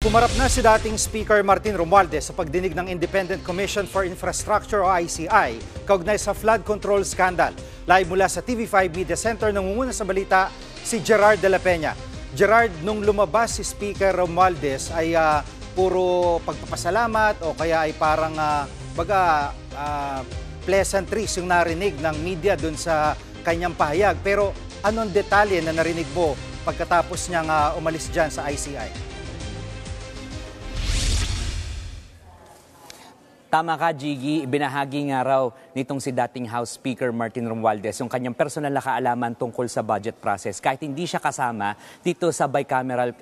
Humarap na si dating Speaker Martin Romualdez sa pagdinig ng Independent Commission for Infrastructure o ICI kaugnay sa flood control scandal. Live mula sa TV5 Media Center, nangunguna sa balita si Gerard de la Peña. Gerard, nung lumabas si Speaker Romualdez ay puro pagpapasalamat o kaya ay parang pleasantries yung narinig ng media dun sa kanyang pahayag. Pero anong detalye na narinig mo pagkatapos niyang umalis dyan sa ICI? Tama ka, Jiggy. Binahagi nga raw nitong si dating House Speaker Martin Romualdez yung kanyang personal na kaalaman tungkol sa budget process kahit hindi siya kasama dito sa bicameral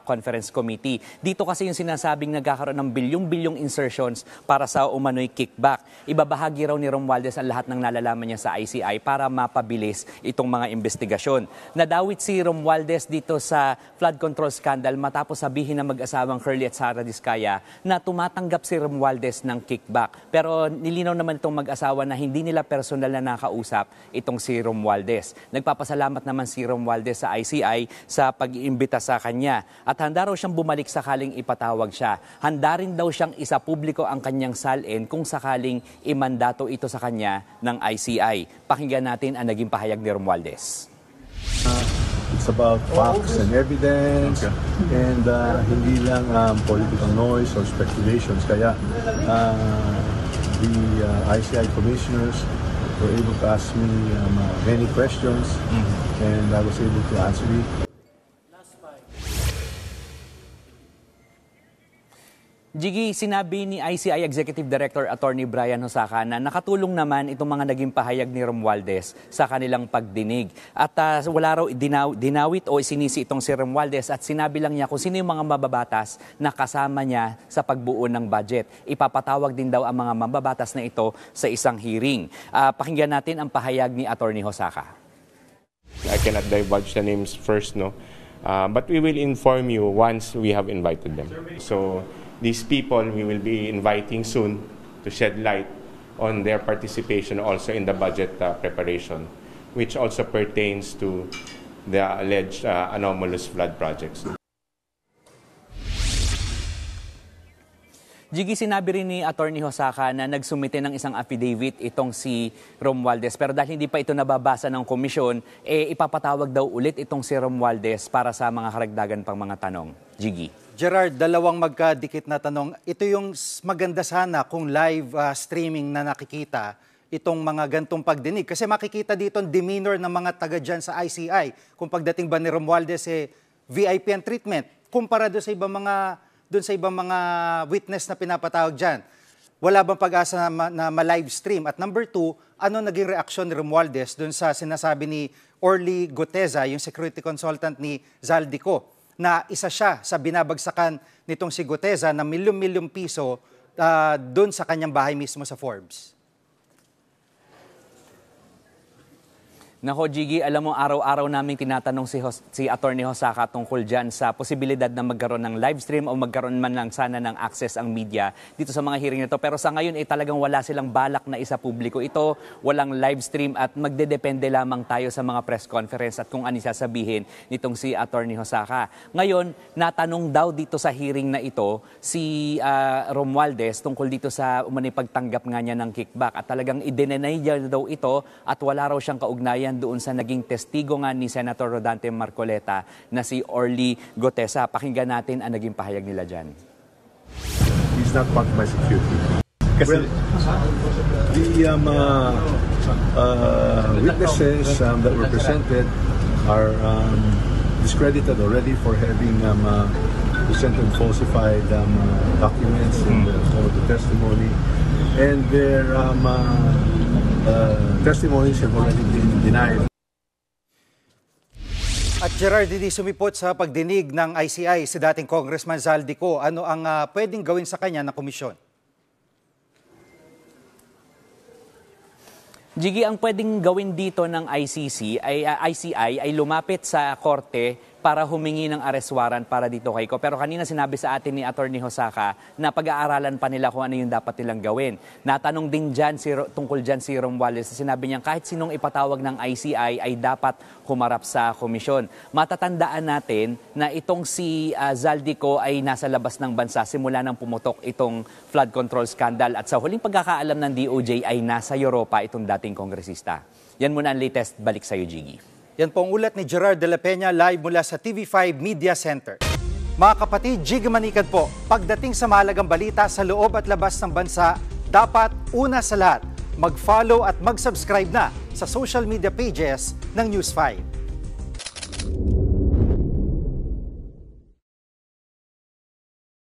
conference committee. Dito kasi yung sinasabing nagkakaroon ng bilyong-bilyong insertions para sa umano'y kickback. Ibabahagi raw ni Romualdez ang lahat ng nalalaman niya sa ICI para mapabilis itong mga investigasyon. Nadawit si Romualdez dito sa flood control scandal matapos sabihin ng mag-asawang Curly at Sara Diskaya na tumatanggap si Romualdez ng kickback. Pero nilinaw naman itong mag-asawa na hindi nila personal na nakausap itong si Romualdez. Nagpapasalamat naman si Romualdez sa ICI sa pag-iimbita sa kanya. At handa raw siyang bumalik sakaling ipatawag siya. Handa rin daw siyang isa-publiko ang kanyang salin kung sakaling imandato ito sa kanya ng ICI. Pakinggan natin ang naging pahayag ni Romualdez. It's about facts and evidence and hindi lang political noise or speculations. Kaya the ICI commissioners were able to ask me many questions and I was able to answer it. Jiggy, sinabi ni ICI Executive Director Attorney Brian Hosaka na nakatulong naman itong mga naging pahayag ni Romualdez sa kanilang pagdinig. At wala raw dinawit o sinisi itong si Romualdez at sinabi lang niya kung sino yung mga mababatas na kasama niya sa pagbuo ng budget. Ipapatawag din daw ang mga mababatas na ito sa isang hearing. Pakinggan natin ang pahayag ni Attorney Hosaka. I cannot divulge the names first, no? But we will inform you once we have invited them. So these people we will be inviting soon to shed light on their participation also in the budget preparation, which also pertains to the alleged anomalous flood projects. Jiggy, sinabi rin ni Attorney Hosaka na nagsumite ng isang affidavit itong si Romualdez. Pero dahil hindi pa ito nababasa ng komisyon, ipapatawag daw ulit itong si Romualdez para sa mga karagdagan pang mga tanong. Jiggy. Gerard, dalawang magkadikit na tanong. Ito yung maganda sana kung live streaming na nakikita itong mga gantong pagdinig. Kasi makikita dito ang demeanor ng mga taga dyan sa ICI. Kung pagdating ba ni Romualdez, VIP ang treatment. Kumpara doon sa ibang mga witness na pinapatawag dyan. Wala bang pag-asa na ma-live stream? At number 2, ano naging reaksyon ni Romualdez doon sa sinasabi ni Orly Goteza, yung security consultant ni Zaldico, na isa siya sa binabagsakan nitong si Goteza na milyong-milyong piso doon sa kanyang bahay mismo sa Forbes? Nako, Jiggy, alam mo, araw-araw namin tinatanong si Attorney Hosaka tungkol dyan sa posibilidad na magkaroon ng live stream o magkaroon man lang sana ng access ang media dito sa mga hearing nito. Pero sa ngayon, talagang wala silang balak na isa publiko ito, walang live stream at magdedepende lamang tayo sa mga press conference at kung ano sasabihin nitong si Attorney Hosaka. Ngayon, natanong daw dito sa hearing na ito si Romualdez tungkol dito sa pagtanggap nga niya ng kickback at talagang i-deny niya daw ito at wala raw siyang kaugnayan doon sa naging testigo nga ni Senator Rodante Marcoleta na si Orly Goteza. Pakinggan natin ang naging pahayag nila dyan. He's not part of my security. Well, the witnesses that were presented are discredited already for having presented falsified documents in the testimony, and their testimonies have already been denied. At Gerard, hindi sumipot sa pagdinig ng ICI si dating Congressman Zaldico. Ano ang pwedeng gawin sa kanya na komisyon? Jiggy, ang pwedeng gawin dito ng ICI ay lumapit sa korte para humingi ng arrest warrant para dito kay Ko. Pero kanina sinabi sa atin ni Attorney Hosaka na pag-aaralan pa nila kung ano yung dapat nilang gawin. Natanong din dyan tungkol dyan si Romualdez, sinabi niya kahit sinong ipatawag ng ICI ay dapat humarap sa komisyon. Matatandaan natin na itong si Zaldico ay nasa labas ng bansa simula nang pumutok itong flood control scandal at sa huling pagkakaalam ng DOJ ay nasa Europa itong dating kongresista. Yan muna ang latest. Balik sa iyo, Jiggy. Yan po ang ulat ni Gerard de la Peña live mula sa TV5 Media Center. Mga kapatid, Jiggy Manikad po, pagdating sa mahalagang balita sa loob at labas ng bansa, dapat una sa lahat, mag-follow at mag-subscribe na sa social media pages ng News 5.